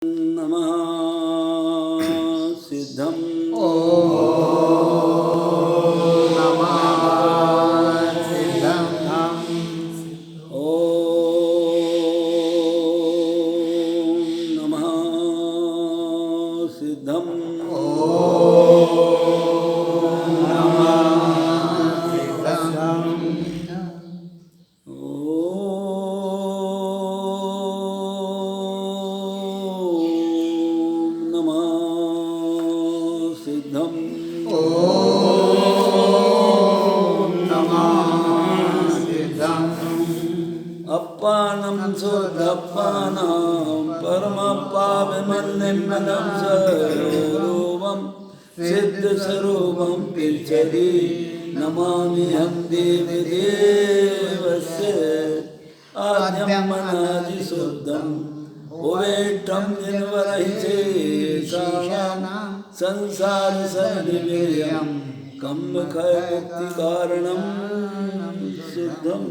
नमः सिद्धं नमः सिद्धं नमः सिद्धं अप्पानं शुद्धप्पानं परमपाविमन्निर्मलं स्वरूपं सिद्धस्वरूपं पिच्छति नमाम्यहं देवी देवस्य आद्यमनादिशुद्धं भुवेष्ठं निर्वरहितशेषानां संसारसनिवेयं कम्मखमुक्तिकारणं शुद्धम्।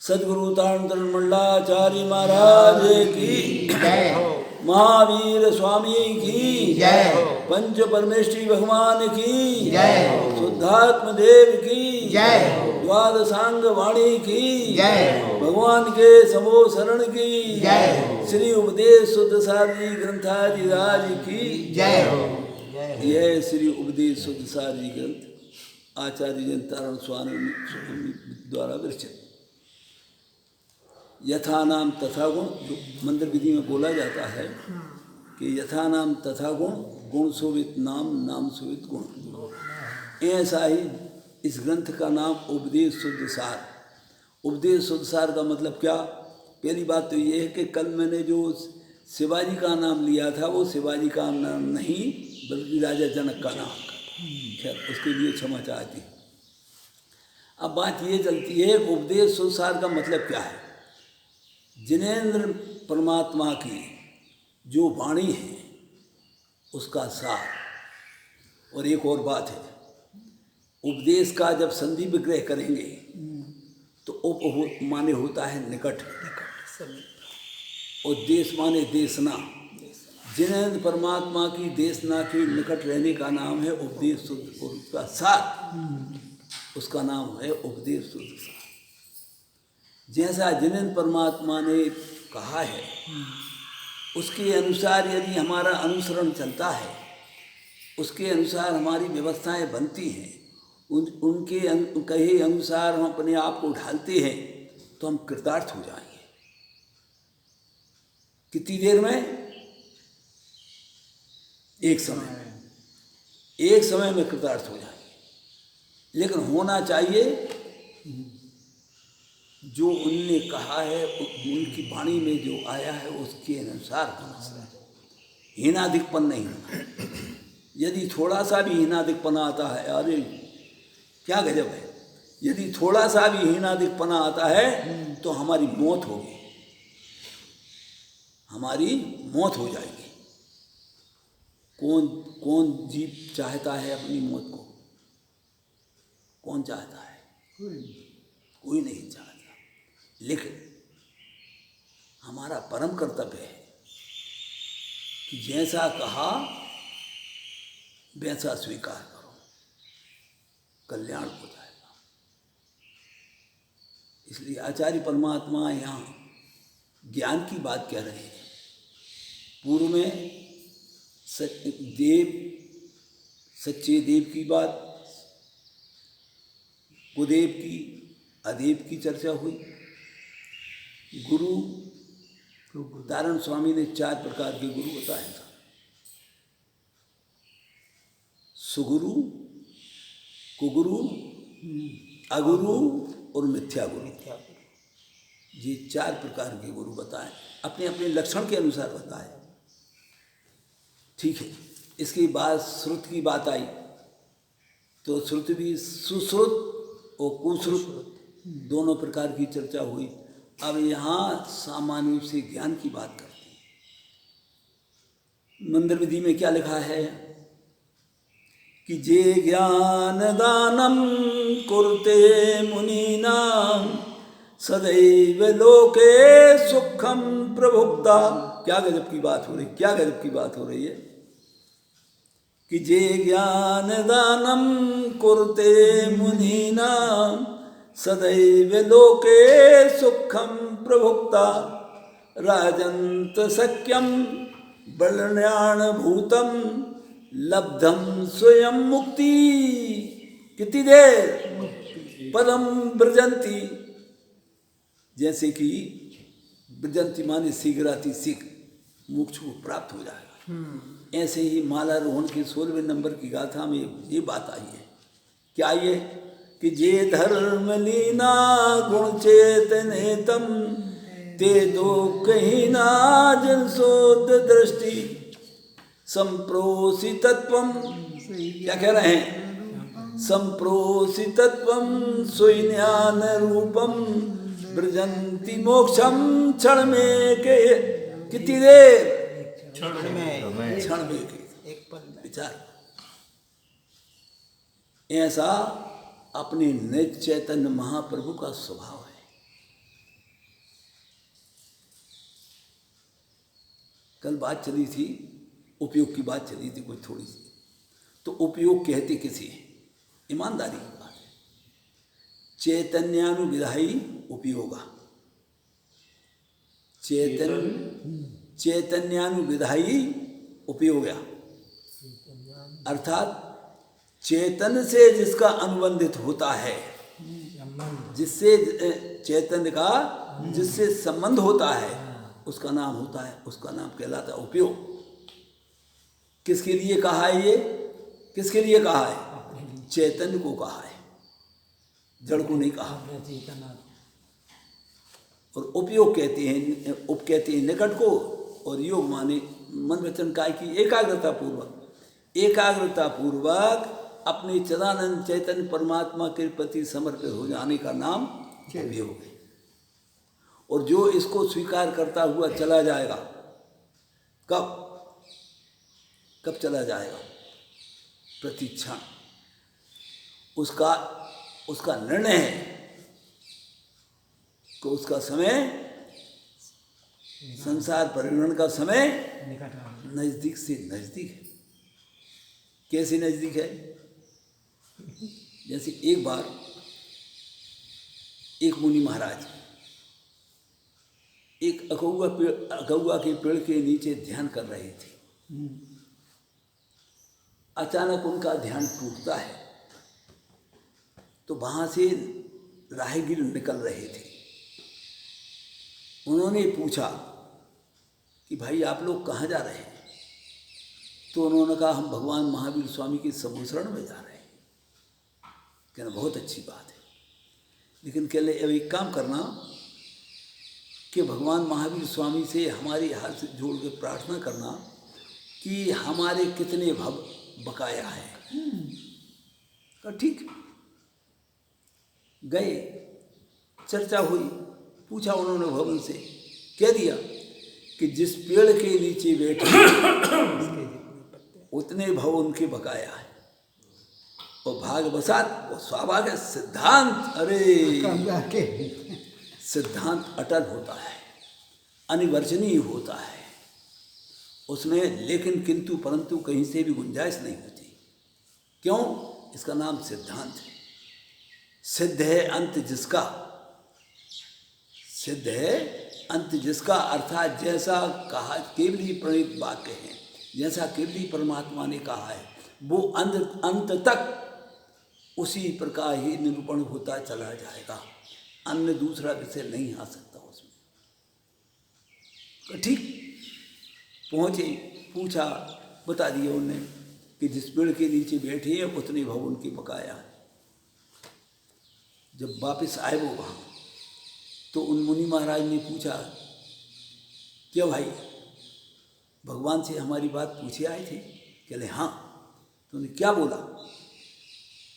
सद्गुरु तारण मंडलाचार्य महाराज की जय हो, महावीर स्वामी की जय हो, पंच परमेश्वरी भगवान की जय हो, शुद्धात्म देव की जय हो, द्वादशांग वाणी की जय हो, भगवान के समो शरण की जय हो, श्री उपदेश शुद्ध सारी ग्रंथादि राज की जय हो। यह श्री उपदेश शुद्ध सारी ग्रंथ आचार्य जन तारण स्वामी द्वारा विरचित यथा नाम तथा गुण, जो मंत्र विधि में बोला जाता है कि यथा नाम तथा गुण, गुण शोभित नाम, नाम शोभित गुण। ऐसा ही इस ग्रंथ का नाम उपदेश शुद्ध सार। उपदेश शुद्ध सार का मतलब क्या? पहली बात तो ये है कि कल मैंने जो शिवाजी का नाम लिया था वो शिवाजी का नाम नहीं बल्कि राजा जनक का नाम। खैर उसके लिए क्षमा चाहती। अब बात ये चलती है उपदेश शुद्ध सार का मतलब क्या है? जिनेंद्र परमात्मा की जो वाणी है उसका सार। और एक और बात है, उपदेश का जब संधि विग्रह करेंगे तो उप माने होता है निकट, और देश माने देशना। जिनेंद्र परमात्मा की देशना के निकट रहने का नाम है उपदेश शुद्ध, और उसका सार उसका नाम है उपदेश शुद्ध सार। जैसा जिनेंद्र परमात्मा ने कहा है उसके अनुसार यदि हमारा अनुसरण चलता है, उसके अनुसार हमारी व्यवस्थाएं बनती हैं, उनके कहे अनुसार हम अपने आप को ढालते हैं तो हम कृतार्थ हो जाएंगे। कितनी देर में? एक समय में कृतार्थ हो जाएंगे। लेकिन होना चाहिए जो उनने कहा है, उनकी वाणी में जो आया है उसके अनुसार होना चाहिए। हीनाधिकपन नहीं होना। यदि थोड़ा सा भी हीनाधिकपना आता है, अरे क्या गजब है, यदि थोड़ा सा भी हीनाधिकपना आता है तो हमारी मौत होगी, हमारी मौत हो जाएगी। कौन जीव चाहता है अपनी मौत को? कौन चाहता है? कोई नहीं चाहता। लेकिन हमारा परम कर्तव्य है कि जैसा कहा वैसा स्वीकार करो, कल्याण हो जाएगा। इसलिए आचार्य परमात्मा यहाँ ज्ञान की बात कह रहे हैं। पूर्व में सच्चे देव की बात, कुदेव की, अदेव की चर्चा हुई। गुरु तारण स्वामी ने 4 प्रकार के गुरु बताए था: सुगुरु, कुगुरु, अगुरु और मिथ्या गुरु। ये 4 प्रकार के गुरु बताए, अपने अपने लक्षण के अनुसार बताए। ठीक है। इसके बाद श्रुत की बात आई तो श्रुत भी सुश्रुत और कुश्रुत दोनों प्रकार की चर्चा हुई। अब यहाँ सामान्य रूप से ज्ञान की बात करते हैं। मंत्र विधि में क्या लिखा है कि जे ज्ञान दानम कुरुते मुनीनाम सदैव लोके सुखम प्रभुक्ता। क्या गजब की बात हो रही, क्या गजब की बात हो रही है कि जे ज्ञान दानम कुरुते मुनीनाम सदैव लोके सुखम प्रभुक्ता राजन्त सख्यम बल्याण भूतम लब्धम स्वयं मुक्ति। कितनी देर पदम ब्रजंती, जैसे कि ब्रजंती माने शीघ्राति शीघ्र मोक्ष को प्राप्त हो जाएगा। ऐसे ही मालारोहण के 16वें नंबर की गाथा में ये बात आई है। क्या ये कि जे धर्म लीना गुण चेतनेतम ते दो कहीं ना जन शोध दृष्टि संप्रोसितत्वम। क्या कह रहे हैं? संप्रोसितत्वम स्वज्ञान रूपम ब्रजंती मोक्षम क्षण में के। कितनी देर? क्षण में के। विचार ऐसा अपने निज चैतन्य महाप्रभु का स्वभाव है। कल बात चली थी, उपयोग की बात चली थी कोई थोड़ी सी, तो उपयोग कहते किसी ईमानदारी की बात है। चैतन्यानुविधायी उपयोगा, चैतन्यानुविधायी उपयोगा, अर्थात चेतन से जिसका अनुबंधित होता है, जिससे चैतन्य का जिससे संबंध होता है, उसका नाम होता है, उसका नाम कहलाता है उपयोग। किसके लिए कहा है ये? किसके लिए कहा है? चैतन्य को कहा है, जड़ को नहीं कहा। और उपयोग कहते हैं, उप कहते हैं निकट को, और योग माने मन वचन काय की एकाग्रता पूर्वक, एकाग्रता पूर्वक अपने चिदानंद चैतन्य परमात्मा के प्रति समर्पित हो जाने का नाम उपयोग है। और जो इसको स्वीकार करता हुआ चला जाएगा, कब कब चला जाएगा? प्रतीक्षण। उसका निर्णय है कि उसका समय, संसार परिवहन का समय नजदीक से नजदीक है। कैसे नजदीक है? जैसे एक बार एक मुनि महाराज एक अकौआ के पेड़ के नीचे ध्यान कर रहे थे। अचानक उनका ध्यान टूटता है, तो वहां से राहगीर निकल रहे थे। उन्होंने पूछा कि भाई आप लोग कहाँ जा रहे हैं? तो उन्होंने कहा हम भगवान महावीर स्वामी के समूह शरण में जा रहे हैं। कहना बहुत अच्छी बात है, लेकिन कह ले अब एक काम करना कि भगवान महावीर स्वामी से हमारे हाथ से जोड़ के प्रार्थना करना कि हमारे कितने भव बकाया है। कहा ठीक। गए, चर्चा हुई, पूछा उन्होंने भवन से, कह दिया कि जिस पेड़ के नीचे बैठे उतने भव उनके बकाया है। और भागवसात वो स्वाभाविक है, सिद्धांत, अरे सिद्धांत अटल होता है, अनिवर्चनीय होता है उसमें, लेकिन किंतु परंतु कहीं से भी गुंजाइश नहीं होती। क्यों? इसका नाम सिद्धांत है। सिद्ध है अंत जिसका, सिद्ध है अंत जिसका, अर्थात जैसा कहा केवली प्रणीत वाक्य है, जैसा केवली परमात्मा ने कहा है वो अंत तक उसी प्रकार ही निरूपण होता चला जाएगा। अन्य दूसरा विषय नहीं आ सकता उसमें। ठीक पहुँचे, पूछा, बता दिया उन्होंने कि जिस पेड़ के नीचे बैठे हैं उतने भव उनकी बकाया है। जब वापस आए वो वहाँ, तो उन मुनि महाराज ने पूछा, क्या भाई भगवान से हमारी बात पूछे आए थे? कहले हाँ। तो उन्हें क्या बोला?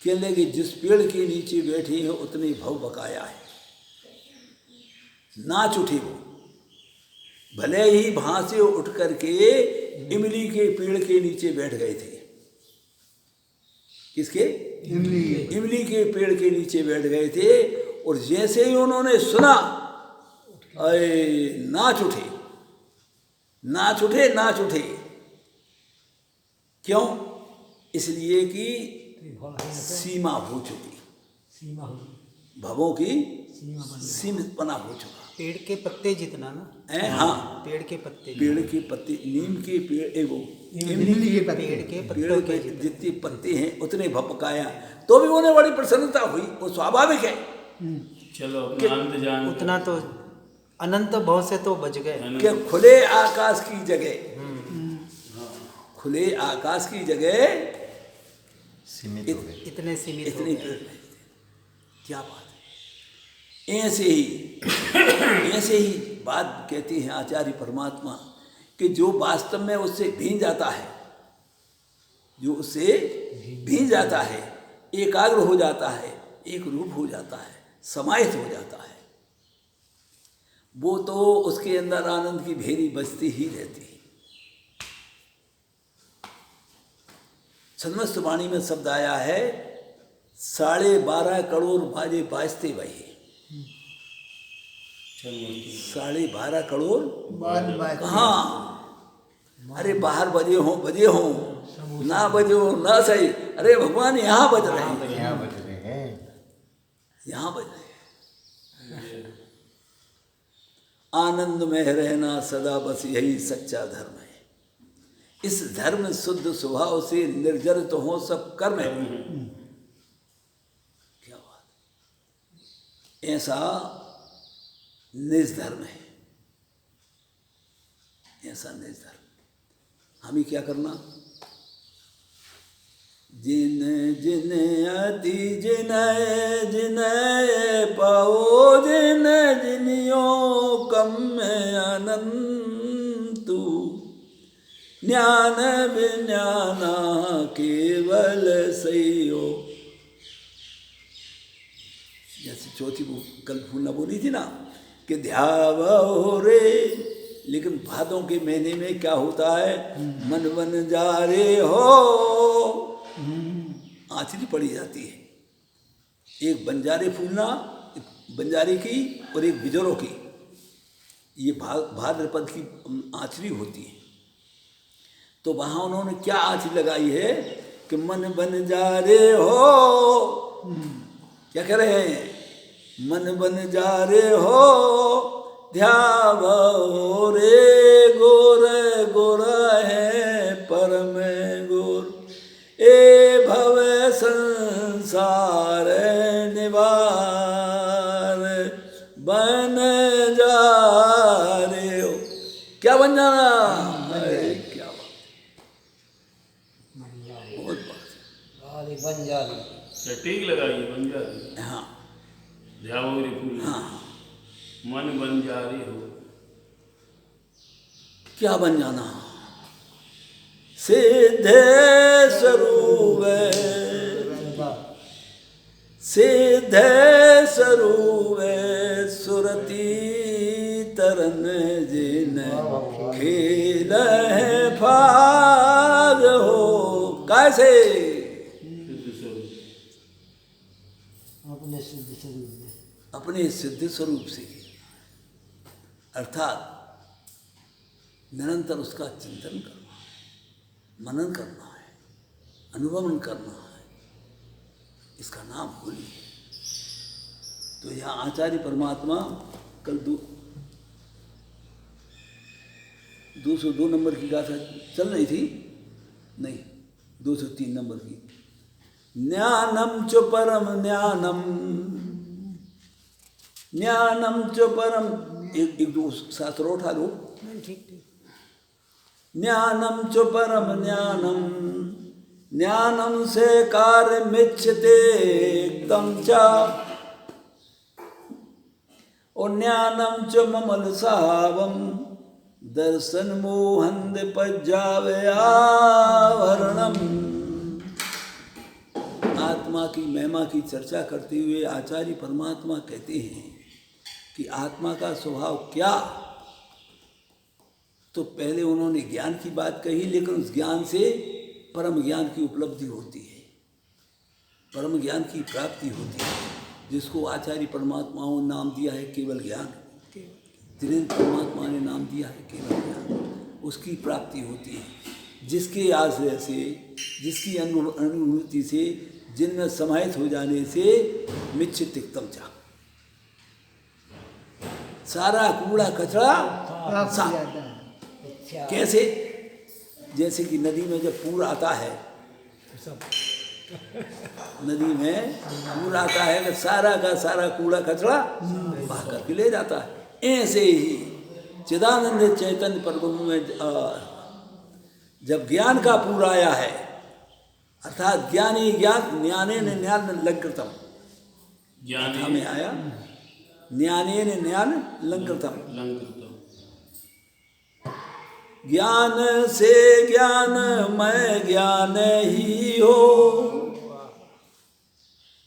कहने कि जिस पेड़ के नीचे बैठे हैं उतने भव बकाया है। नाच उठे वो, भले ही वहां से उठ करके इमली के पेड़ के नीचे बैठ गए थे। किसके? इमली के पेड़ के नीचे बैठ गए थे। और जैसे ही उन्होंने सुना, अरे नाच उठे नाच उठे नाच उठे। क्यों? इसलिए कि सीमा हो चुकी, भवों की सीमित पना हो चुका पेड़ के पत्ते जितना ना, है। हाँ, पेड़ के पत्ते, पेड़ के पत्ते, नीम के पेड़ एगो पेड़ के पेड़ पत्तों के के जितने पत्ते हैं उतने भपकाया, तो भी उन्हें बड़ी प्रसन्नता हुई। वो स्वाभाविक है चलो अपना अंत जान उतना तो अनंत भाव से तो बच गए। कि खुले आकाश की जगह, खुले आकाश की जगह सीमित हो गए। इतने सीमित हो इतने गए। पेड़ नहीं थे। क्या बात है। ऐसे ही बात कहती हैं आचार्य परमात्मा कि जो वास्तव में उससे भींग जाता है, जो उससे भींग जाता है, एकाग्र हो जाता है, एक रूप हो जाता है, समाहित हो जाता है, वो तो उसके अंदर आनंद की भेरी बजती ही रहती है। छंदमस्त वाणी में शब्द आया है 12.5 करोड़ बाजे बाजते भाई। 12.5 करोड़ कहाँ? अरे बाहर बजे हो ना बजे हो ना सही, अरे भगवान यहाँ बज रहे हैं, यहाँ बज रहे हैं। यहाँ बज रहे हैं। आनंद में रहना सदा बस यही सच्चा धर्म है। इस धर्म शुद्ध स्वभाव से निर्जरित हो सब कर्म है। क्या बात, ऐसा निज धर्म है, ऐसा निज धर्म। हमें क्या करना? जिन जिन अति जिन पाओ जिन जिनियो कम में अनंतु ज्ञान विज्ञाना केवल सयो। जैसे चौथी कल फूलना बोली थी ना कि ध्यावो रे, लेकिन भादों के महीने में क्या होता है? मन बन जा रे हो, आँचली पड़ी जाती है। एक बंजारे फूलना, बंजारे की और एक बिजरों की, ये भाद्रपद की आँचली होती है। तो वहाँ उन्होंने क्या आँचली लगाई है कि मन बन जा रे हो। क्या कह रहे हैं? मन बन जा रे हो, ध्यावो रे गोर गोर है परम गोर, ए भव संसार निवार बन जा रे हो। क्या बन जाना? अरे क्या बात, बहुत बात। बन जा टीक लगाइए बन जा रही। हाँ ध्यावोरी फूल हाँ, मन बन जा रही हो। क्या बन जाना? सिद्धे स्वरूप सिद्धे स्वरूप सुरती तरन जिन खेल है फाग हो। कैसे? शुद्ध स्वरूप अपने सिद्ध स्वरूप में, अपने सिद्ध स्वरूप से, अर्थात निरंतर उसका चिंतन करना, मनन करना है, अनुभवन करना है। इसका नाम होली है। तो यहाँ आचार्य परमात्मा कल 202 नंबर की गाथा चल रही थी, नहीं 203 नंबर की। ज्ञानम च परम ज्ञानम, ज्ञानम च परम, एक दो शास्त्र उठा लो। ठीक ठीक। ज्ञानम च परम ज्ञानम, ज्ञानम से कार्य मिच्छते एकदम चा, और ज्ञानम च ममल सावम दर्शन मोहन पज्जावे आवरणम। आत्मा की महिमा की चर्चा करते हुए आचार्य परमात्मा कहते हैं कि आत्मा का स्वभाव क्या। तो पहले उन्होंने ज्ञान की बात कही, लेकिन उस ज्ञान से परम ज्ञान की उपलब्धि होती है, परम ज्ञान की प्राप्ति होती है। जिसको आचार्य परमात्माओं ने नाम दिया है केवल ज्ञान, त्रिनेत्र परमात्मा ने नाम दिया है केवल ज्ञान, उसकी प्राप्ति होती है। जिसके आश्रय से, जिसकी अनुभूति से, जिनमें समाहित हो जाने से मिच्छित तिक्तम चा, सारा कूड़ा कचरा साफ। कैसे? जैसे कि नदी में जब पूर आता है, नदी में पूर आता है तो सारा का सारा कूड़ा कचरा बहा करके ले जाता है। ऐसे ही चिदानंद चैतन्य प्रभु में जब ज्ञान का पूर आया है, अर्थात ज्ञानी ज्ञान ज्ञाने न ज्ञान लंकृतम, ज्ञानी हमें आया ज्ञाने न ज्ञान लंकृतम, लंकृतम, ज्ञान से ज्ञान मैं ज्ञान ही हो,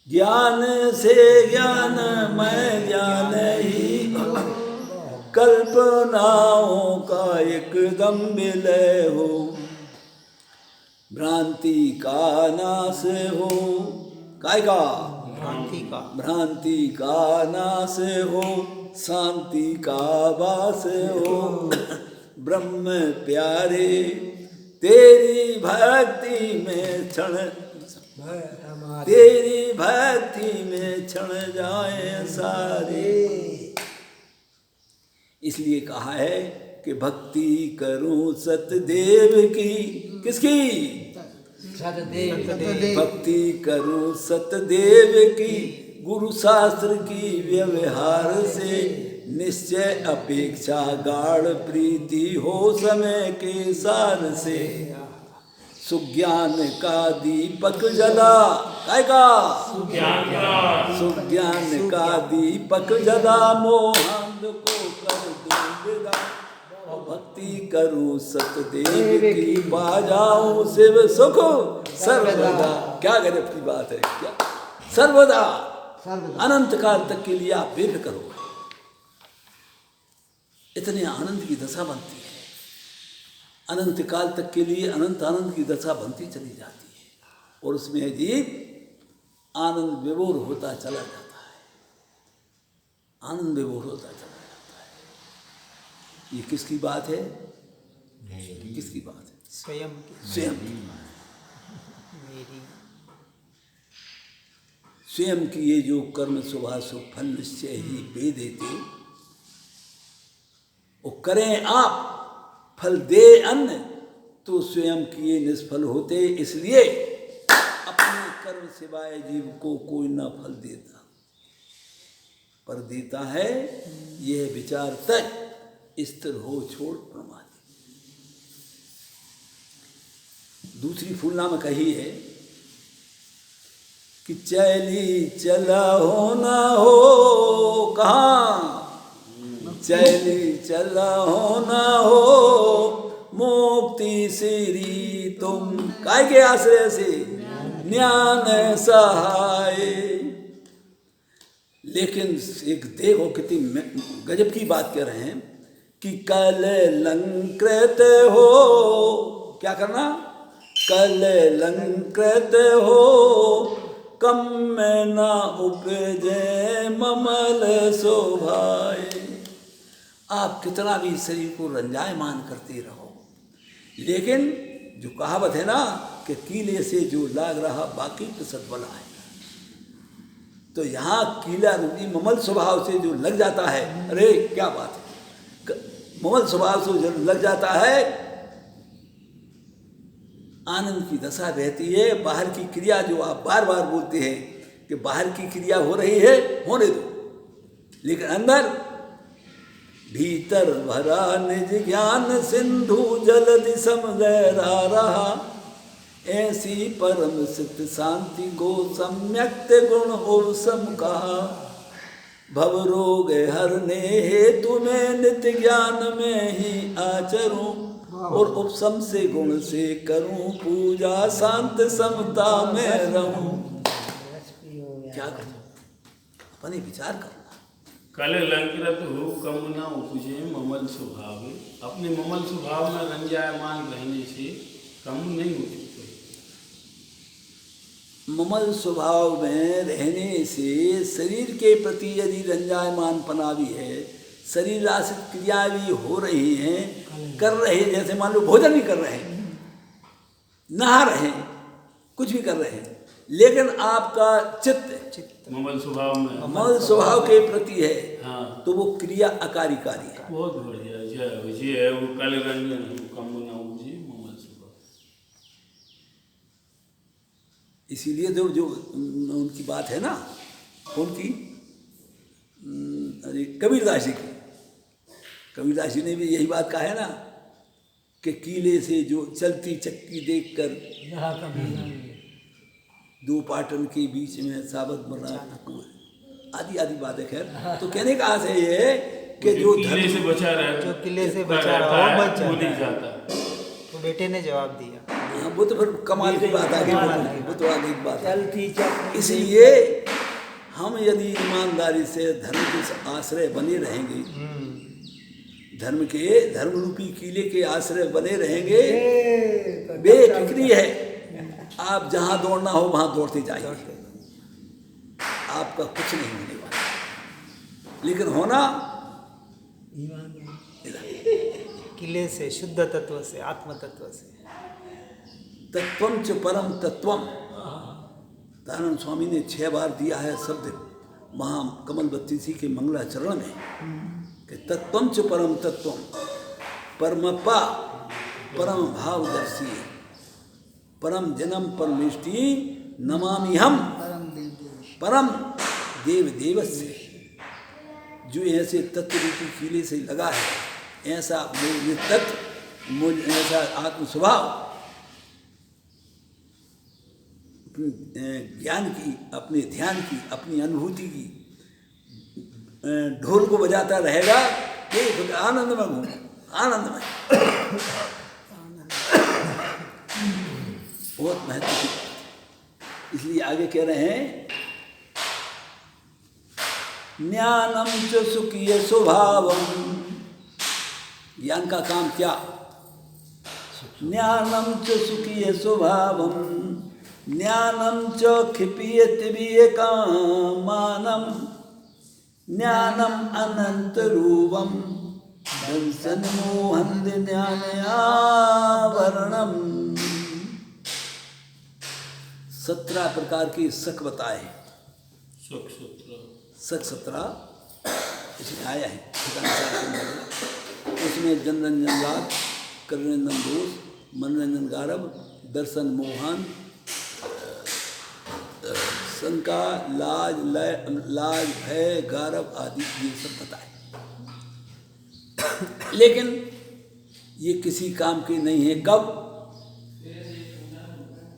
ज्ञान से ज्ञान मैं ज्ञान ही हो, कल्पनाओं का एकदम विलय हो, भ्रांति का नाश हो, काय का भ्रांति का नाश हो, शांति का वास हो, ब्रह्म प्यारे तेरी भक्ति में क्षण, तेरी भक्ति में क्षण जाए सारे। इसलिए कहा है कि भक्ति करूं सतदेव की, किसकी? भक्ति करूं सतदेव की, गुरु शास्त्र की व्यवहार से, निश्चय अपेक्षा गाढ़ प्रीति हो समय के सार से, सुज्ञान का दीपक जला, काय का सुज्ञान का दीपक जला, मोहांध को कर दूंगा, भक्ति करूं सतदेव की, पा जाऊं शिव सुख सर्वदा। क्या गजब की बात है, क्या सर्वदा अनंत काल तक के लिए आप बेफिक्र हो, इतने आनंद की दशा बनती है, अनंत काल तक के लिए अनंत आनंद की दशा बनती चली जाती है, और उसमें जीव आनंद विभोर होता चला जाता है, आनंद विभोर होता चला जाता है। ये किसकी बात है? किसकी बात है? स्वयं स्वयं स्वयं की। ये जो कर्म शुभाशुभ फल निश्चय ही वे देते, वो करें आप फल दे अन्य, तो स्वयं किए निष्फल होते, इसलिए अपने कर्म सिवाय जीव को कोई ना फल देता, पर देता है यह विचार तक स्थिर हो छोड़ प्रमाद। दूसरी फूलना में कही है कि चली चला हो ना हो, कहाँ चली चला हो ना हो, मुक्ति श्री तुम, काय के आश्रय से ज्ञान सहाय। लेकिन एक देखो कितनी गजब की बात कह रहे हैं कि कल लंकृत हो, क्या करना? कल लंकृत हो, कम में ना उपजे ममल शोभाए। आप कितना भी शरीर को रंजायमान करते रहो, लेकिन जो कहावत है ना कि कीले से जो लाग रहा बाकी कसत बला है, तो यहाँ कीला रूपी ममल स्वभाव से जो लग जाता है, अरे क्या बात है, ममल स्वभाव से जो लग जाता है, आनंद की दशा रहती है। बाहर की क्रिया जो आप बार बार बोलते हैं कि बाहर की क्रिया हो रही है, होने दो, लेकिन अंदर भीतर भरा निज ज्ञान सिंधु जलधि समझा रहा, ऐसी परम सिद्ध शांति को सम्यक्त गुण उपसम कहा। भव रोग हरने हेतु में नित्य ज्ञान में ही आचरूं, और उपसम से गुण से करूं पूजा, शांत समता में रहूं। क्या करूं? अपने विचार करना। कल लंकृत हो कम न उपजे ममल स्वभाव, अपने ममल स्वभाव में रंजायमान रहने से कम नहीं होती। ममल स्वभाव में रहने से शरीर के प्रति यदि रंजायमान पना भी है, शरीर आश्रित क्रिया भी हो रही हैं, कर रहे, जैसे मान लो भोजन भी कर रहे हैं, नहा रहे हैं, कुछ भी कर रहे हैं, लेकिन आपका चित्त ममल स्वभाव में ममल स्वभाव के प्रति है, हाँ तो वो क्रिया अकार्यकारी है। बहुत बढ़िया जय है वो काले रंजन कम ना उपजे ममल स्वभाव। इसीलिए जो उनकी बात है ना, उनकी अरे कबीरदास जी की, कबीरदास जी ने भी यही बात कहा है ना कि कीले से जो चलती चक्की देखकर दो पाटन के बीच में साबत बना, आदि आदि बातें। खैर, तो कहने का आशय ये है कि जो किले से बचा रहा है, जो किले से बचा रहा हो बच वो नहीं जाता है। जाता। तो बेटे ने जवाब दिया, हाँ, वो तो फिर कमाल की बात आगे कमाल बढ़ी, की वो तो आगे की बात है। चलती चक्की इसलिए हम यदि ईमानदारी से धर्म के आश्रय बने रहेंगे, धर्म के धर्म रूपी किले के आश्रय बने रहेंगे, बेफिक्री है, आप जहाँ दौड़ना हो वहाँ दौड़ते जाइए, आपका कुछ नहीं होने वाला। लेकिन होना किले से, शुद्ध तत्व से, आत्म तत्व से। तत्वम च परम तत्वम, दानंद स्वामी ने 6 बार दिया है शब्द महा कमल बत्तीसी के मंगलाचरण में कि तत्वम च परम तत्वम, परमप्पा परम भावदर्शी, परम जन्म परमेष्टि नमामि हम परम देव देवस्य। जो ऐसे तत्व रूपी कीले से लगा है, ऐसा मुझे तत्व, मुझ ऐसा आत्म स्वभाव, अपने ज्ञान की, अपने ध्यान की, अपनी अनुभूति की ढोल को बजाता रहेगा, ये आनंद में घूम, आनंद में। बहुत महत्व की बात है। इसलिए आगे कह रहे हैं ज्ञानम च सुखीय स्वभावम, ज्ञान का काम क्या? ज्ञानम च सुखीय स्वभावम, ज्ञानम च क्षिपीयत विवेकामानम, ज्ञानम अनंत रूपम दर्शन मोहन ज्ञानयावरणम। 17 प्रकार की शक बताए, शक 17 इसमें आया है। उसमें जनरंजन राग, करनंदन दोष, मनोरंजन गारव, दर्शन मोहन, शंका, लाज भय गारव आदि ये सब बताए। लेकिन ये किसी काम के नहीं है। कब?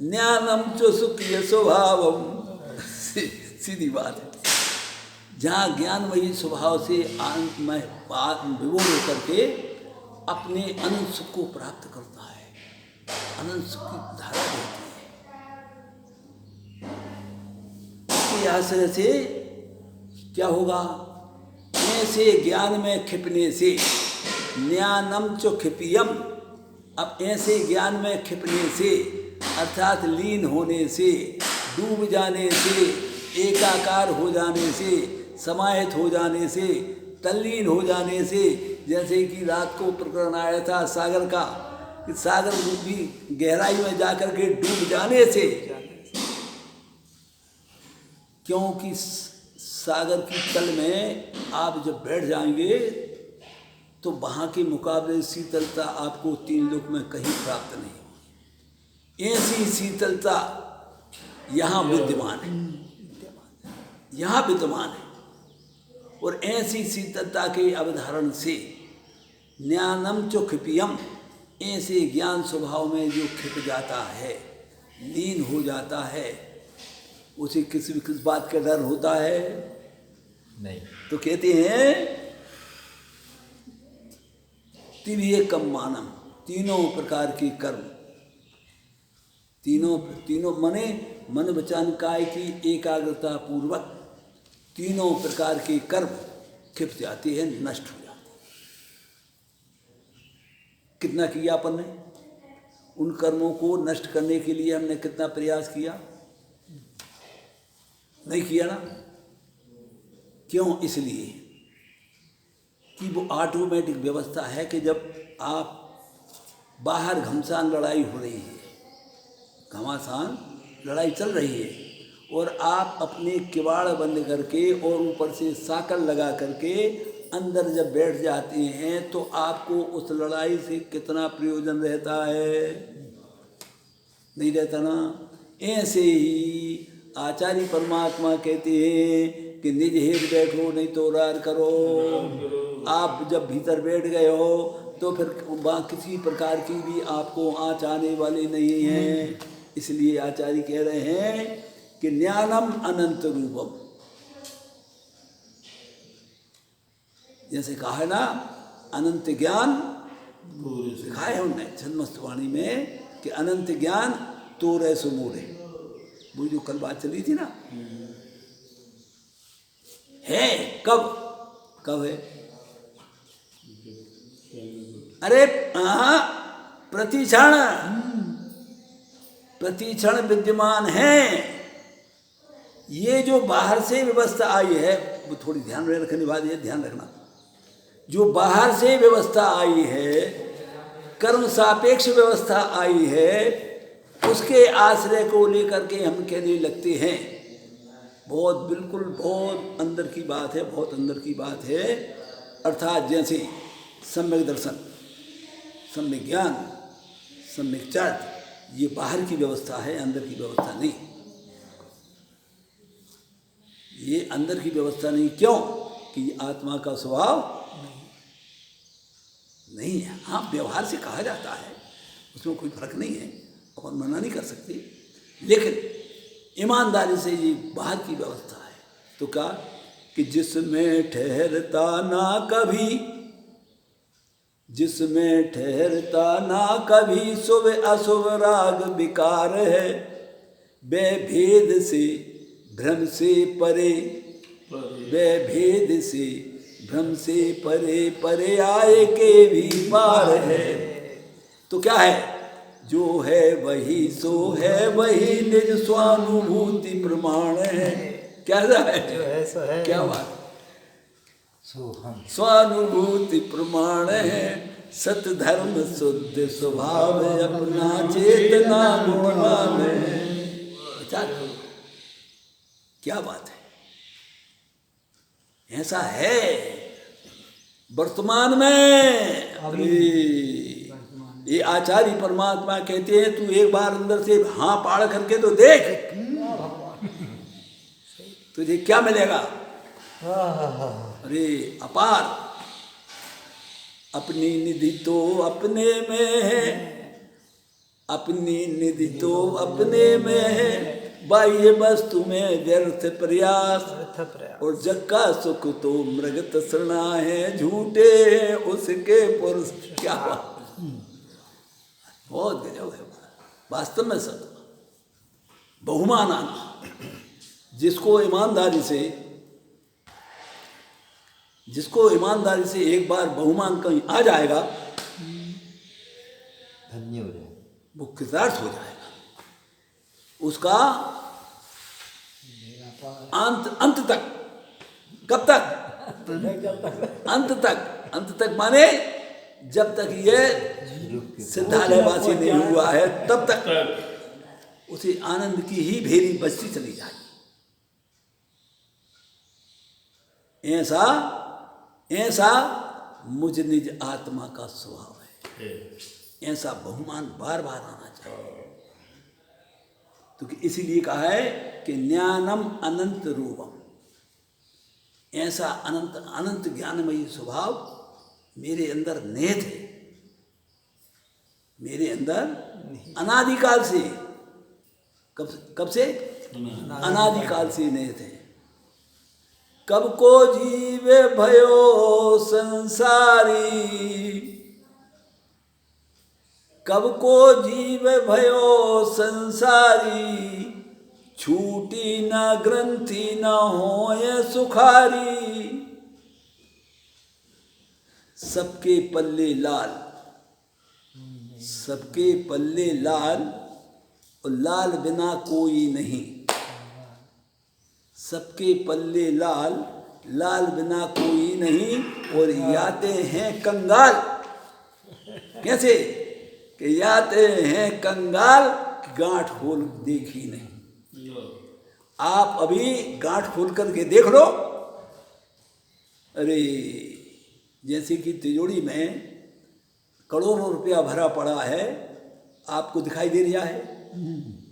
ज्ञानम च सुखीय स्वभावम, सीधी बात है। जहाँ ज्ञानमयी स्वभाव से आनंदमय विभोर होकर के अपने अनंत सुख को प्राप्त करता है, अनंत सुख की धारा देती है। इसके आश्रय से क्या होगा? ऐसे ज्ञान में खिपने से, ज्ञानम च खिपियम, अब ऐसे ज्ञान में खिपने से अर्थात लीन होने से, डूब जाने से, एकाकार हो जाने से, समाहित हो जाने से, तल्लीन हो जाने से, जैसे कि रात को प्रकरण आया था सागर का, कि सागर रूपी गहराई में जाकर के डूब जाने से, क्योंकि सागर की तल में आप जब बैठ जाएंगे तो वहाँ के मुकाबले शीतलता आपको 3 लोक में कहीं प्राप्त नहीं होगी। ऐसी शीतलता यहाँ विद्यमान है, यहाँ विद्यमान है। और ऐसी शीतलता के अवधारण से ज्ञानम चो खिपियम, ऐसे ज्ञान स्वभाव में जो खिप जाता है, लीन हो जाता है, उसे किस बात का डर होता है? नहीं। तो कहते हैं तिर्यकम मानम, तीनों प्रकार के कर्म, तीनों मने मन वचन काय की एकाग्रता पूर्वक तीनों प्रकार के कर्म खिप जाते हैं, नष्ट हो जाते हैं। कितना किया अपन ने? उन कर्मों को नष्ट करने के लिए हमने कितना प्रयास किया? नहीं किया ना। क्यों? इसलिए कि वो ऑटोमेटिक व्यवस्था है कि जब आप बाहर घमासान लड़ाई हो रही है, घमासान लड़ाई चल रही है, और आप अपने किवाड़ बंद करके और ऊपर से साकल लगा करके अंदर जब बैठ जाते हैं तो आपको उस लड़ाई से कितना प्रयोजन रहता है? नहीं रहता ना। ऐसे ही आचार्य परमात्मा कहते हैं कि निज हेत बैठो नहीं तो रार करो। आप जब भीतर बैठ गए हो तो फिर किसी प्रकार की भी आपको आँच आने वाली नहीं है। इसलिए आचार्य कह रहे हैं कि ज्ञानम अनंत रूपम, जैसे कहा है ना अनंत ज्ञान, कहा है उनने छन्मस्तवाणी में कि अनंत ज्ञान तोरे सुमोरे। वो जो कल बात चली थी ना, है कब है? अरे हाँ, प्रतिक्षण विद्यमान है। ये जो बाहर से व्यवस्था आई है, वो थोड़ी ध्यान में रखने वाली है, ध्यान रखना। जो बाहर से व्यवस्था आई है, कर्म सापेक्ष व्यवस्था आई है, उसके आश्रय को लेकर के हम कहने लगते हैं। बहुत बिल्कुल बहुत अंदर की बात है, बहुत अंदर की बात है। अर्थात जैसे सम्यक दर्शन, सम्यक ज्ञान, सम्यक चर्चा, ये बाहर की व्यवस्था है, अंदर की व्यवस्था नहीं। ये अंदर की व्यवस्था नहीं। क्यों? कि ये आत्मा का स्वभाव नहीं है। हाँ, व्यवहार से कहा जाता है, उसमें कोई फर्क नहीं है, अपन मना नहीं कर सकते, लेकिन ईमानदारी से ये बाहर की व्यवस्था है। तो क्या कि जिसमें ठहरता ना कभी, जिसमें ठहरता ना कभी शुभ अशुभ राग विकार है, बेभेद से भ्रम से परे, बेभेद से भ्रम से परे, परे आए के भी पार है। तो क्या है? जो है वही सो है, वही निज स्वानुभूति प्रमाण है। क्या है? जो है सो है। क्या बात? सोहम स्वानुभूति प्रमाण है, सत धर्म शुद्ध स्वभाव है, अपना चेतना गुणवान है। विचार करो, क्या बात है। ऐसा है वर्तमान में। अरे ये आचार्य परमात्मा कहते हैं, तू एक बार अंदर से हाँ पाड़ करके तो देख, तुझे क्या मिलेगा? अरे अपार। अपनी निधि तो अपने में है, अपनी निधि तो अपने में है, बाह्य वस्तु में व्यर्थ प्रयास, और जग का सुख तो मृग तृष्णा है, झूठे हैं उसके पुरुष। क्या बहुत गजब है वास्तव में। सब बहुमान आना, जिसको ईमानदारी से एक बार बहुमान कहीं आ जाएगा, धन्य हो जाए, वो कृतार्थ हो जाएगा। उसका अंत तक। कब तक? अंत तक माने जब तक ये सिद्धालयवासी नहीं हुआ है तब तक उसे आनंद की ही भेरी बजती चली जाएगी। ऐसा मुझ निज आत्मा का स्वभाव है। ऐसा बहुमान बार बार आना चाहिए। तो इसीलिए कहा है कि ज्ञानम अनंत रूपम, ऐसा अनंत ज्ञानमयी स्वभाव मेरे अंदर निहित है, मेरे अंदर अनादिकाल से। कब से? अनादिकाल से निहित है। कब को जीवे भयो संसारी, कब को जीव भयो संसारी, छूटी न ग्रंथि न होय सुखारी। सबके पल्ले लाल, सबके पल्ले लाल, और लाल बिना कोई नहीं। सबके पल्ले लाल, लाल बिना कोई नहीं, और याते हैं कंगाल। कैसे कि याते हैं कंगाल, गांठ खोल देखी नहीं। आप अभी गांठ खोल करके देख लो। अरे जैसे कि तिजोरी में करोड़ों रुपया भरा पड़ा है, आपको दिखाई दे रहा है,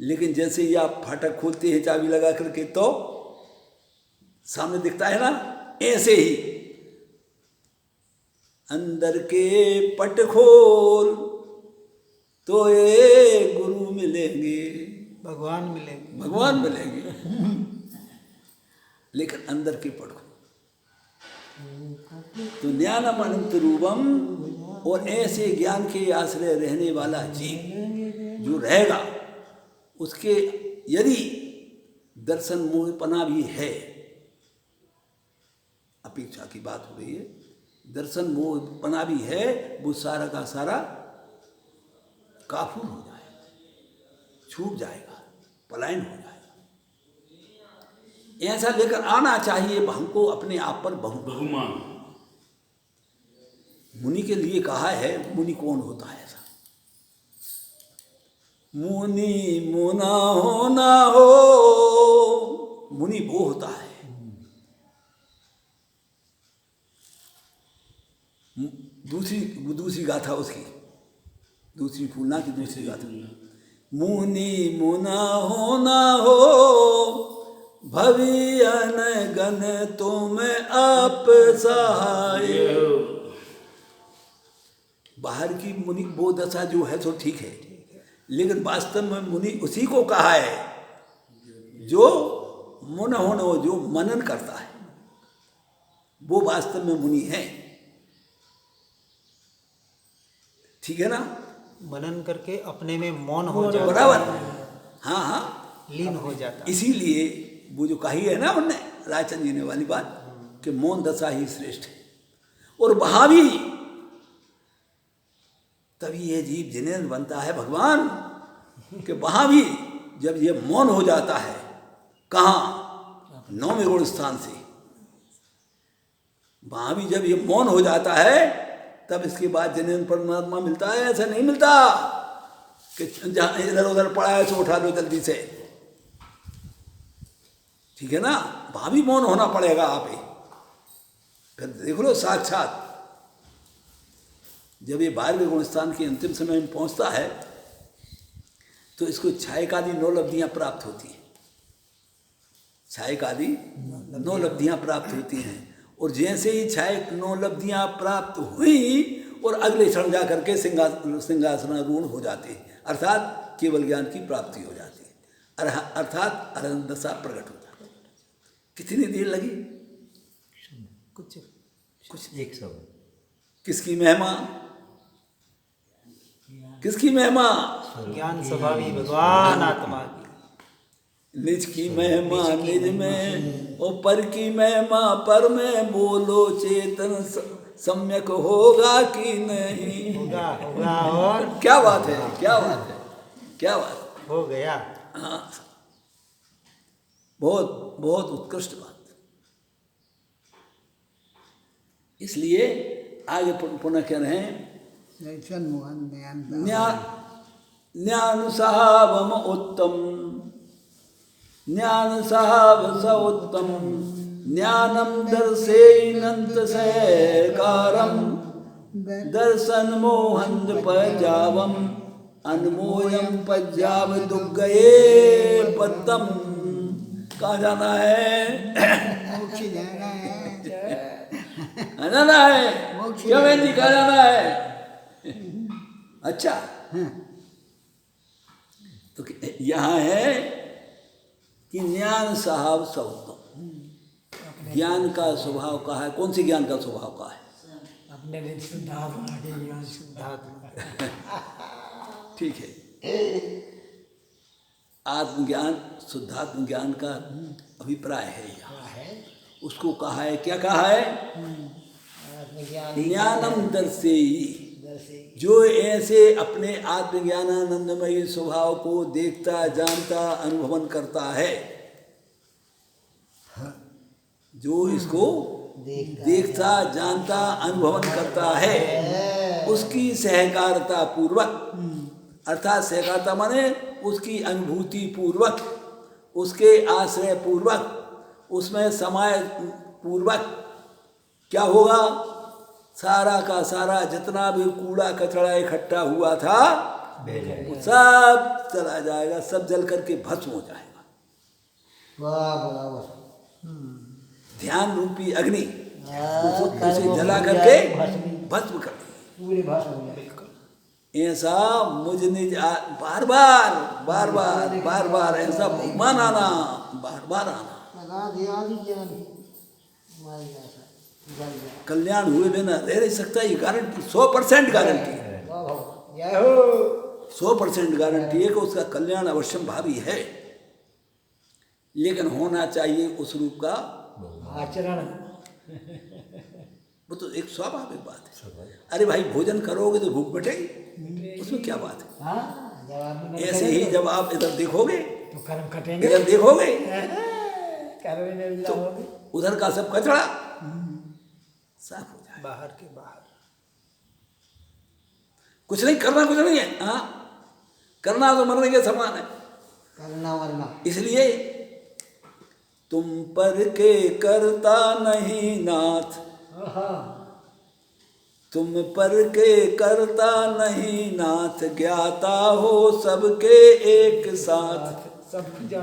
लेकिन जैसे ही आप फाटक खोलते हैं चाबी लगा करके तो सामने दिखता है ना। ऐसे ही अंदर के पट खोल तो ये गुरु मिलेंगे, भगवान मिलेंगे। भगवान मिलेंगे, लेकिन अंदर के पट खोल तो ज्ञानम अनंत रूपम। और ऐसे ज्ञान के आश्रय रहने वाला जीव जो रहेगा, उसके यदि दर्शन मोहपना भी है, अपेक्षा की बात हो रही है, दर्शन मोहपना भी है, वो सारा का सारा काफूर हो जाएगा, छूट जाएगा, पलायन हो जाएगा। ऐसा लेकर आना चाहिए हमको अपने आप पर बहुमान। मुनि के लिए कहा है। मुनि कौन होता है ऐसा? मुनि मुना हो ना हो, मुनि वो होता है। दूसरी गाथा उसकी, दूसरी फूलना की दूसरी गाथा। मुनि मुना हो ना हो, भवियन गण तुम आप सहाय। बाहर की मुनि वो दशा जो है तो ठीक है, लेकिन वास्तव में मुनि उसी को कहा है जो मुन होना, जो मनन करता है, वो वास्तव में मुनि है। ठीक है ना? मनन करके अपने में मौन हो जाता, बराबर। हाँ हाँ, लीन हो जाता। इसीलिए वो जो कही है ना उनने, रायचंद जी ने वाली बात, कि मौन दशा ही श्रेष्ठ है। और वहां भी तभी ये जीव जिनेन्द्र बनता है भगवान, कि वहां भी जब ये मौन हो जाता है, कहाँ? 9वें गुण स्थान से। वहां भी जब ये मौन हो जाता है, तब इसके बाद जिनेन्द्र परमात्मा मिलता है। ऐसा नहीं मिलता कि जहाँ इधर उधर पड़ा है सो उठा लो जल्दी से। ठीक है ना? वहां भी मौन होना पड़ेगा आप ही। फिर देख लो साक्षात जब ये 12वें गुण स्थान के अंतिम समय में पहुंचता है, तो इसको छायकादि 9 लब्धियां प्राप्त होती हैं। छायकादि 9 लब्धियां प्राप्त होती हैं। और जैसे ही छाय 9 लब्धियां प्राप्त हुई, और अगले क्षण जा करके सिंहासनारूढ़ हो जाते हैं, अर्थात केवल ज्ञान की प्राप्ति हो जाती है, अर्थात अरहंत दशा प्रकट हो जाती है। कितनी देर लगी? कुछ एक शब्द। किसकी महिमा? किसकी महिमा? ज्ञान स्वभावी भगवान आत्मा की। निज की महिमा निज में, और पर की महिमा पर में। बोलो चेतन सम्यक होगा कि नहीं? होगा होगा। और क्या बात है, क्या बात है, क्या बात है। हो गया। हाँ, बहुत बहुत उत्कृष्ट बात। इसलिए आगे पुनः कह रहे हैं, ज्ञान साहब उत्तम, ज्ञान साहब स उत्तम, ज्ञानम दर्शेनंत सहकारम, दर्शन मोहन पजावम, अनमोयम पजाव दुग्गये पत्तम। कहाँ जाना है? जाना है क्या बेटी? कहाँ जाना है? अच्छा, तो यहाँ है कि ज्ञान साहब सौतम। ज्ञान का स्वभाव का है, कौन से ज्ञान का स्वभाव का है? अपने में शुद्धात्मा। ठीक है, आत्मज्ञान शुद्धात्म ज्ञान का अभिप्राय है यहाँ। उसको कहा है, क्या कहा है? ज्ञानम दर्शेयि, जो ऐसे अपने आत्मज्ञानानंदमयी स्वभाव को देखता, जानता, अनुभवन करता है, जो इसको देखता जानता अनुभवन करता है उसकी सहकारिता पूर्वक, अर्थात सहकारिता माने उसकी अनुभूति पूर्वक, उसके आश्रय पूर्वक, उसमें समय पूर्वक क्या होगा, सारा का सारा जितना भी कूड़ा कचरा इकट्ठा हुआ था वो सब चला जाएगा, सब जल करके भस्म हो जाएगा। ध्यान रूपी अग्नि उसे जला करके भस्म कर देगी। ऐसा मुझ निज बार बार बार बार बार बार ऐसा बहुमान आना, बार बार आना, कल्याण हुए बिना रह नहीं सकता। ये गारंटी 100% गारंटी है, 100% गारंटी है कि उसका कल्याण अवश्यम भावी है, लेकिन होना चाहिए उस रूप का आचरण। वो तो एक स्वाभाविक बात है। अरे भाई भोजन करोगे तो भूख मिटेगी, उसमें क्या बात है। ऐसे ही जब आप इधर देखोगे तो कर्म कटेंगे, इधर देखोगे तो उधर का सब कचरा साफ हो जाए। बाहर के बाहर कुछ नहीं करना, कुछ नहीं है। हाँ, करना तो मरने के समान है। करना वरना इसलिए तुम पर के करता नहीं नाथ, तुम पर के करता नहीं नाथ, ज्ञाता हो सबके एक साथ।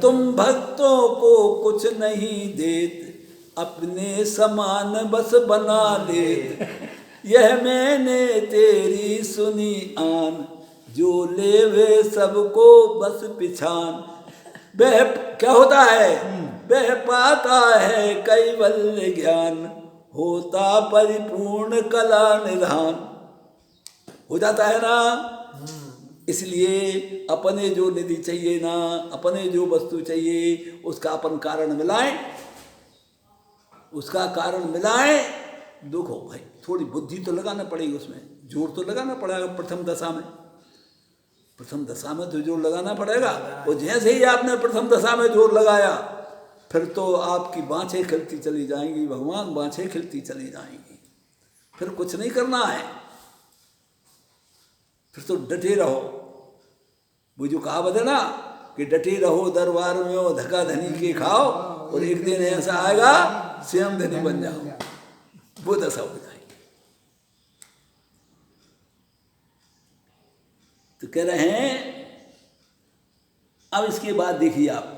तुम भक्तों को कुछ नहीं देत, अपने समान बस बना लेत। यह मैंने तेरी सुनी आन, जो ले वे सबको बस पिछान। वह क्या होता है, वह पाता है कैवल्य ज्ञान, होता परिपूर्ण कला निधान। हो जाता है ना। इसलिए अपने जो निधि चाहिए ना, अपने जो वस्तु चाहिए उसका अपन कारण मिलाएं, उसका कारण मिलाएं। देखो भाई थोड़ी बुद्धि तो लगाना पड़ेगी, उसमें जोर तो लगाना पड़ेगा। प्रथम दशा में, प्रथम दशा में तो जोर लगाना पड़ेगा। और जैसे ही आपने प्रथम दशा में जोर लगाया फिर तो आपकी बाँछें खिलती चली जाएंगी, भगवान बाँछें खिलती चली जाएंगी। फिर कुछ नहीं करना है, फिर तो डटे रहो। वो जो कहावत है ना कि डटे रहो दरबार में और धक्का धनी के खाओ, और एक दिन ऐसा आएगा स्वयं धनी बन जाओ, वो दशा हो जाएगी। तो कह रहे हैं अब इसके बाद देखिए आप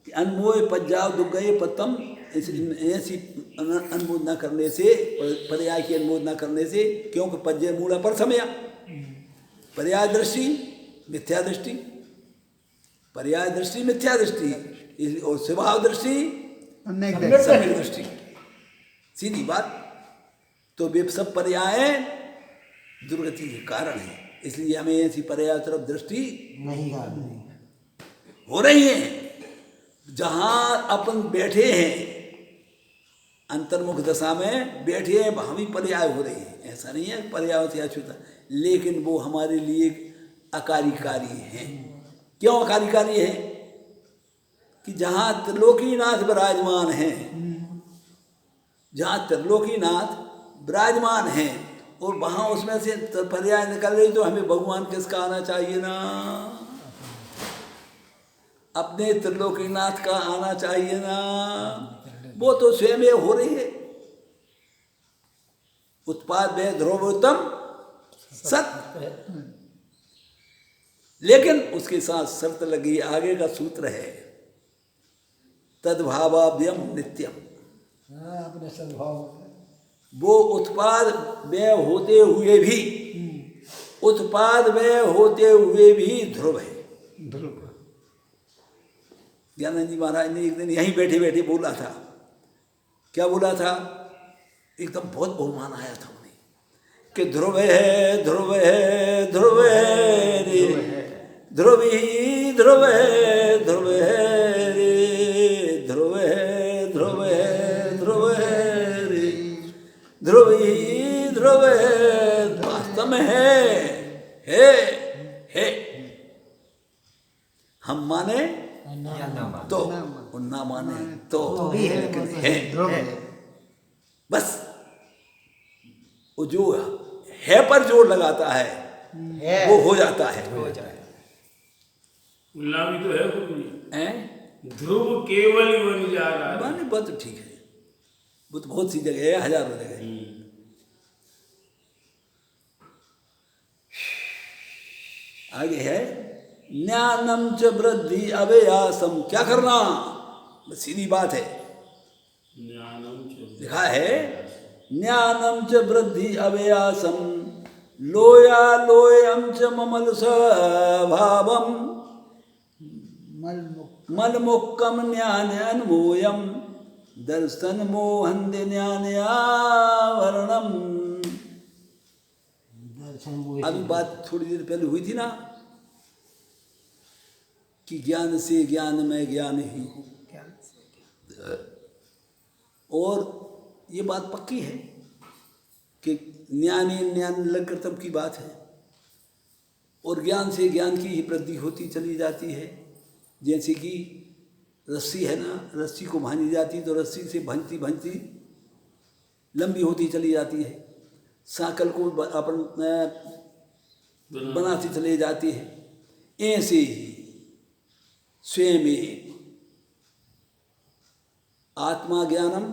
कि अनमोय पज्जाव दुख गए पतम, ऐसी अनुमोद न करने से, पर्याय की अनुमोद न करने से, क्योंकि पज्जे मूला पर समय पर्याय दृष्टि मिथ्या दृष्टि, पर्याय दृष्टि मिथ्या दृष्टि और स्वभाव दृष्टि सम्यक दृष्टि, सीधी बात। तो वे सब पर्याय दुर्गति के कारण है। इसलिए हमें ऐसी पर्याय तरफ दृष्टि नहीं हो रही है। जहाँ अपन बैठे हैं अंतर्मुख दशा में बैठे हैं, वहाँ भी पर्याय हो रही है। ऐसा नहीं है पर्याय से अछूता, लेकिन वो हमारे लिए अकार्यकारी है। क्यों अकार्यकारी है कि जहाँ त्रिलोकीनाथ विराजमान हैं, जहाँ त्रिलोकीनाथ विराजमान हैं और वहाँ उसमें से पर्याय निकल रही, तो हमें भगवान किसका आना चाहिए ना, अपने त्रिलोकीनाथ का आना चाहिए ना। वो तो स्वयं हो रही है। उत्पाद वे ध्रुवोत्तम सत्य, लेकिन उसके साथ शर्त लगी, आगे का सूत्र है तद्भावाभ्यम नित्यम। अपने सद्भाव वो उत्पाद व्यय होते हुए भी, उत्पाद व्यय होते हुए भी ध्रुव है। ज्ञानानंद जी महाराज ने एक दिन यहीं बैठे बैठे बोला था। क्या बोला था? एकदम बहुत बहुमान आया था उन्हें कि ध्रुव है ध्रुव है ध्रुव है रे, ध्रुव ही ध्रुव है ध्रुव है रे, ध्रुव है ध्रुव है ध्रुव है रे, ध्रुव ही ध्रुव है। वास्तव में है। हम माने या ना माने। तो और ना माने तो भी है, लेकिन मतलब है। ध्रुव है। बस वो जो है पर जोर लगाता है वो हो जाता है। हो जाए। उल्ला भी तो है गुरु जी। हैं? ध्रुव केवल ही बन जा रहा है। माने बात तो ठीक है, वो तो बहुत सी जगह है, हजारों जगह है। आगे है ज्ञानम च वृद्धि अव्यासम। क्या करना, बस सीधी बात है। ज्ञानम च लिखा है ज्ञानम च वृद्धि अव्यासम लोया लोयम च ममल स्वभावम मलमुक्कम ज्ञानमोयम दर्शन मोहन ज्ञानयावरणम। अभी बात थोड़ी देर पहले हुई थी ना कि ज्ञान से ज्ञान में ज्ञान ही हूँ, ज्ञान से और ये बात पक्की है कि ज्ञानी ज्ञान लग कर्तव्य की बात है, और ज्ञान से ज्ञान की ही वृद्धि होती चली जाती है। जैसे कि रस्सी है ना, रस्सी को भांजी जाती तो रस्सी से भंजती भंजती लंबी होती चली जाती है। साकल को अपन बनाती चली जाती है। ऐसे ही स्वयं आत्मा ज्ञानम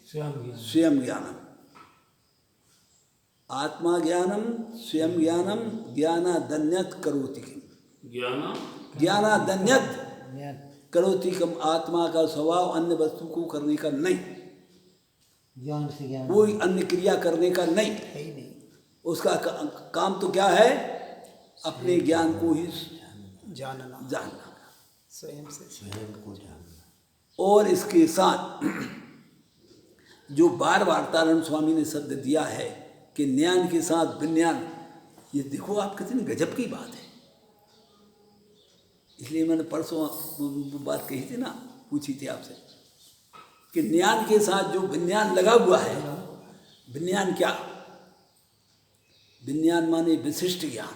स्वयं ज्ञानम, आत्मा ज्ञानम स्वयं ज्ञानम ज्ञानादन्यत करोति किम। ज्ञानादन्यत करोति किम, आत्मा का स्वभाव अन्य वस्तु को करने का नहीं, ज्ञान से ज्ञान कोई अन्य क्रिया करने का नहीं। है ही नहीं। उसका काम तो क्या है, अपने ज्ञान को ही जानना जानना। स्वयं से। स्वयं को जानना। और इसके साथ जो बार बार तारण स्वामी ने शब्द दिया है कि ज्ञान के साथ विज्ञान, ये देखो आप कितनी गजब की बात है। इसलिए मैंने परसों बात कही थी ना, पूछी थी आपसे कि ज्ञान के साथ जो विज्ञान लगा हुआ है, विज्ञान क्या, विज्ञान माने विशिष्ट ज्ञान,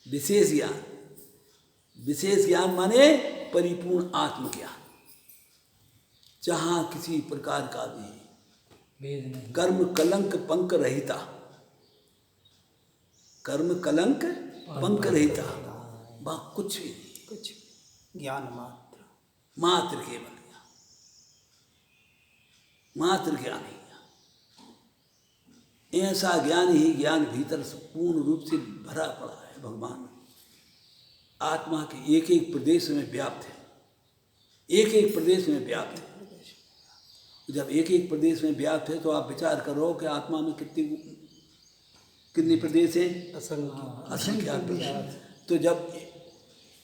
विशेष ज्ञान। विशेष ज्ञान माने परिपूर्ण आत्मज्ञान, जहाँ किसी प्रकार का भी कर्म कलंक पंक रहिता, कर्म कलंक पंक रहिता, वहाँ कुछ भी नहीं, कुछ ज्ञान मात्र। मात्र केवल ज्ञान, मात्र ज्ञान ही ज्ञान। ऐसा ज्ञान ही ज्ञान भीतर से पूर्ण रूप से भरा पड़ा है। भगवान आत्मा के एक एक प्रदेश में व्याप्त है, एक एक प्रदेश में व्याप्त है। जब एक एक प्रदेश में व्याप्त है तो आप विचार करो कि आत्मा में कितने प्रदेश हैं, असंख्यात प्रदेश। तो जब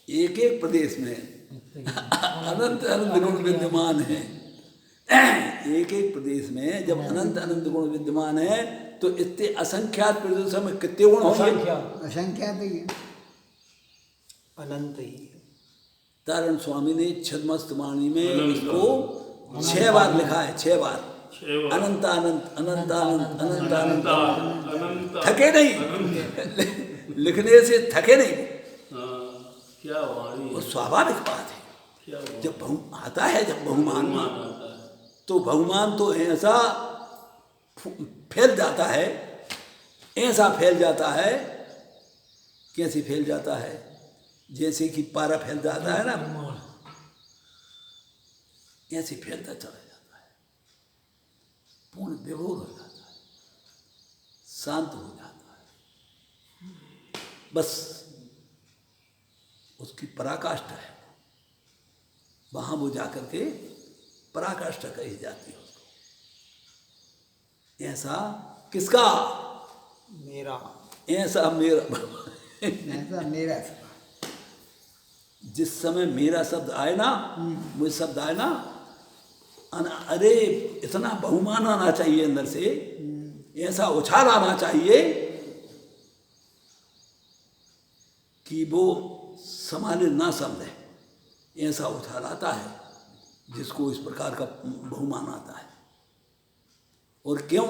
एक एक प्रदेश में अनंत अनंत गुण विद्यमान है, एक एक प्रदेश में जब अनंत अनंत गुण विद्यमान है तो इतने असंख्यात प्रदेशों में कितने गुण होंगे? असंख्यात ही है। अनंत ही है। तारण स्वामी ने छद्मस्त वाणी में इसको 6 बार लिखा है, 6 बार। अनंत अनंत अनंत अनंत अनंत अनंत, थके नहीं, लिखने से थके नहीं। क्या वाणी वो स्वाभाविक बात है। क्या जब आता है, जब बहुमान आता है। तो बहुमान तो ऐसा फैल जाता है, ऐसा फैल जाता है। कैसे फैल जाता है? जैसे कि पारा फैल जाता है ना, ऐसे फैलता चला जाता है, पूर्ण विभोर हो जाता है, शांत हो जाता है। बस उसकी पराकाष्ठा है, वहां वो जाकर के पराकाष्ठा कही जाती है उसको। ऐसा किसका? मेरा। ऐसा मेरा। ऐसा मेरा। जिस समय मेरा शब्द आए ना, मुझे शब्द आए ना, अरे इतना बहुमान आना चाहिए अंदर से, ऐसा उछाल आना चाहिए कि वो संभाले ना समझे। ऐसा उछाल आता है जिसको इस प्रकार का बहुमान आता है। और क्यों?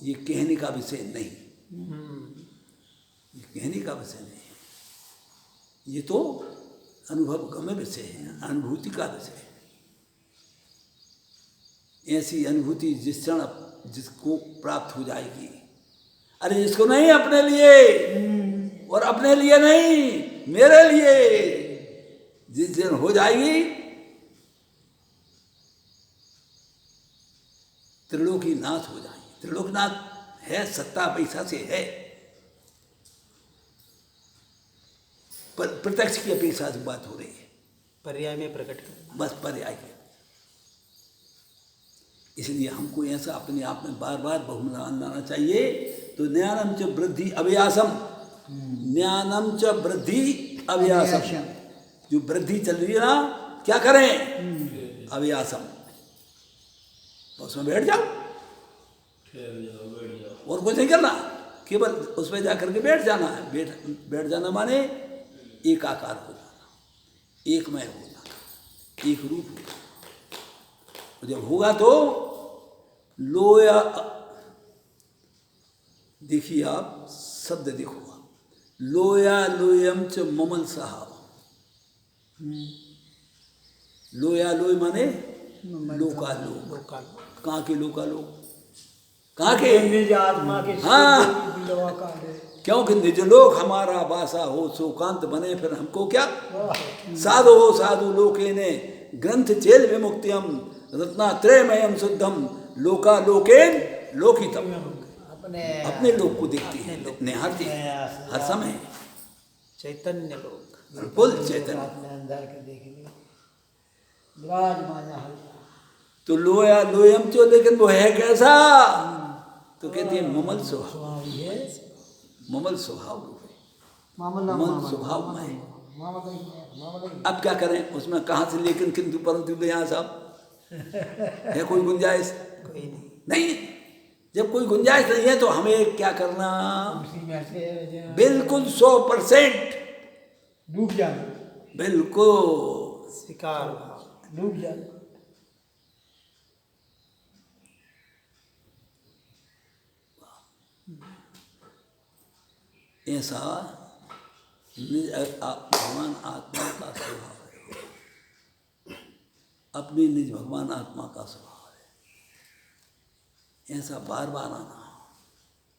ये कहने का विषय नहीं, ये कहने का विषय नहीं है, ये तो अनुभव गम्य विषय है, अनुभूति का विषय है। ऐसी अनुभूति जिस क्षण जिसको प्राप्त हो जाएगी, अरे इसको नहीं, अपने लिए, और अपने लिए नहीं, मेरे लिए, जिस दिन हो जाएगी, त्रिलोकीनाथ हो जाएंगे। त्रिलोकनाथ है, सत्ता पैसा से है, पर प्रत्यक्ष की अपेक्षा से बात हो रही है, पर्याय में प्रकट कर। बस पर्याय है। इसलिए हमको ऐसा अपने आप में बार बार बहुमान लाना चाहिए। तो ज्ञानम च वृद्धि अभ्यासम, ज्ञानम च वृद्धि अभ्यासम, जो वृद्धि चल रही है ना, क्या करें? अभ्यासम, उसमें बैठ जाओ, और कुछ नहीं करना, केवल उसमें जाकर के बैठ जाना है। बैठ जाना माने एकाकार हो जाना, एकमय हो जाना, एक रूप हो जाना। जब होगा तो लोया, देखिए आप शब्द देखो, लोया लोयम च ममल साहब। लोया लोय माने लोकालोक। लोकालोक। कहाँ के लोकालोक? कहाँ के? निज आत्मा के हाँ। लोकालोक। क्योंकि निज लोक हमारा वासा हो, शोकांत बने फिर हमको क्या? साधु हो साधु लोके ने ग्रंथ चेल विमुक्तियम रत्नात्रयमयम शुद्धम लोका लोकेन लोकितम। अपने लोक को देखती है, निहारती है हर समय, चैतन्य लोक, बिल्कुल चैतन्य। अपने अंदर के देख लिया, विराजमान है। तो लोया लोयम चो, लेकिन वो है कैसा? तो कहती है ममल स्वभाव, ममल स्वभाव रूप है, ममल स्वभाव में। अब क्या करें उसमें, कहाँ से लेकिन किंतु परंतु ले यहाँ साहब है कोई गुंजाइश? कोई नहीं। नहीं। जब कोई गुंजाइश नहीं है तो हमें क्या करना? बिल्कुल 100% डूब जाना, बिल्कुल स्वीकार भाव। डूब जाना। ऐसा भगवान आत्मा का स्वभाव है, अपनी निज भगवान आत्मा का स्वभाव है। ऐसा बार बार आना,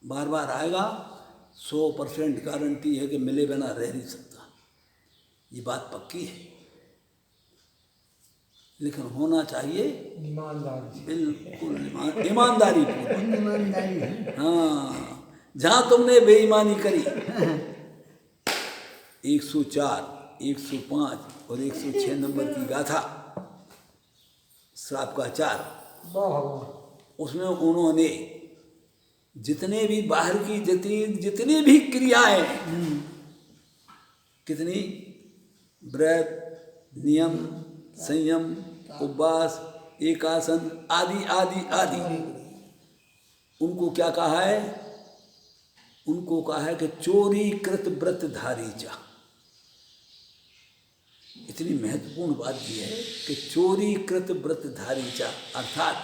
बार बार आएगा, 100% गारंटी है कि मिले बिना रह नहीं सकता, ये बात पक्की है। लेकिन होना चाहिए ईमानदारी से। बिल्कुल ईमानदारी पूर्वक। ईमानदारी है। हाँ, जहाँ तुमने बेईमानी करी, 104, 105 और 106 नंबर की गाथा, श्राप का 4, वाह भगवान। उसमें उन्होंने जितने भी बाहर की जितनी भी क्रियाएं, कितनी व्रत, नियम, संयम, उपवास, एकासन आदि आदि आदि, उनको क्या कहा है? उनको कहा है कि चोरी कृत व्रत धारी चा। इतनी महत्वपूर्ण बात यह है कि चोरी कृत व्रत धारी चा, अर्थात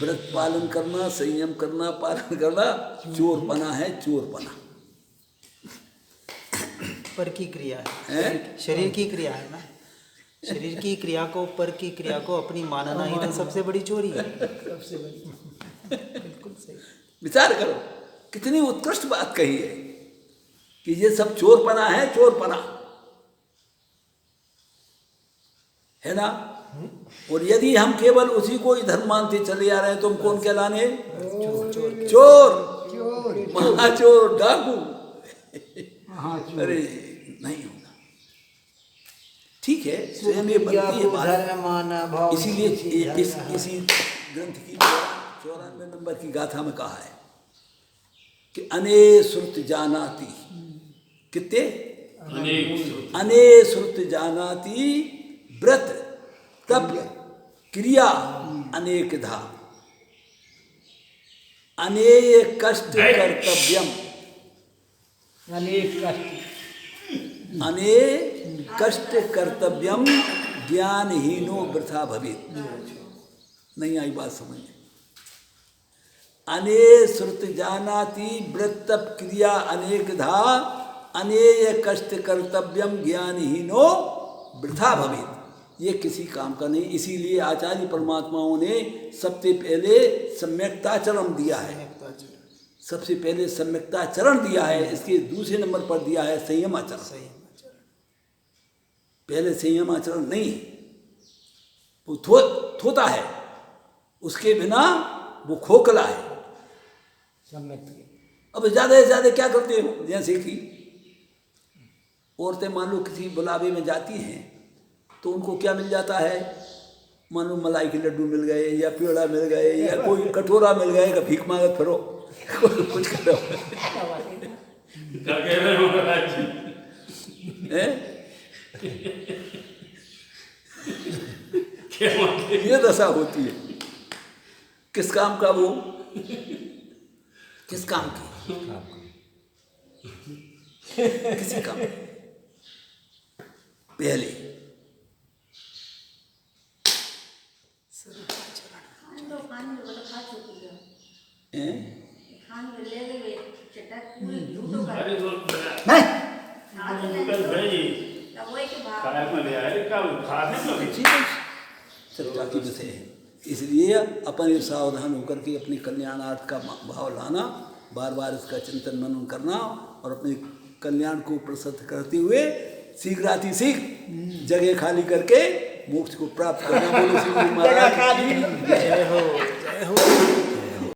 व्रत पालन करना, संयम करना, पालन करना चोरपना है, चोरपना। पर की क्रिया है, शरीर की क्रिया है ना। शरीर की क्रिया को, पर की क्रिया को अपनी मानना ही तो सबसे बड़ी चोरी है। सबसे बड़ी। बिल्कुल सही। विचार करो, कितनी उत्कृष्ट बात कही है कि ये सब चोरपना है, चोरपना है ना। और यदि हम केवल उसी को इधर मानते चले आ रहे हैं तो हम कौन कहलाने? चोर, महाचोर, डाकू। अरे नहीं होगा, ठीक है, स्वयं ये बनती है बात। इसीलिए इसी ग्रंथ की 94 नंबर की गाथा में कहा है कि अने श्रुत जानाति, कितने? अने श्रुत जानाति व्रत तप क्रिया अनेकधा, अनेक कष्ट कर्तव्यम, अनेक कष्ट, अनेक कष्ट कर्तव्यम ज्ञानहीनो वृथा भवेत्। नहीं आई बात समझ? अने श्रुत जानाति व्रत तप क्रिया अनेकधा अनेय कष्ट कर्तव्यम ज्ञानहीनो वृथा भवेत। ये किसी काम का नहीं, इसीलिए आचार्य परमात्माओं ने सबसे पहले सम्यक्ताचरण दिया है। सबसे पहले सम्यक्ताचरण दिया है, इसके दूसरे नंबर पर दिया है संयम आचरण। पहले संयम आचरण नहीं, वो थोता है, उसके बिना वो खोखला है। अब ज़्यादा से ज़्यादा क्या करते हो, जैसे कि औरतें मान लो किसी बुलावे में जाती हैं तो उनको क्या मिल जाता है, मान लो मलाई के लड्डू मिल गए या पेड़ा मिल गए या कोई कटोरा मिल गए, का भीख मांगे फिरो कुछ करो। क्या कह रहे हो महाराज जी? हैं? क्या मांगे? ये दशा होती है। किस काम का वो, किस काम की, किसी काम की। पहले हैं? अरे तो नहीं भाई काय में ले आए, क्या खाने में भी? चर्चा की विषय है, इसलिए अपन ये सावधान होकर के अपने कल्याणार्थ का भाव लाना, बार बार इसका चिंतन मनन करना और अपने कल्याण को प्रसिद्ध करते हुए शीघ्र जगह खाली करके मोक्ष को प्राप्त करना। बोलो श्री गुरु महाराज की जय हो, जय हो।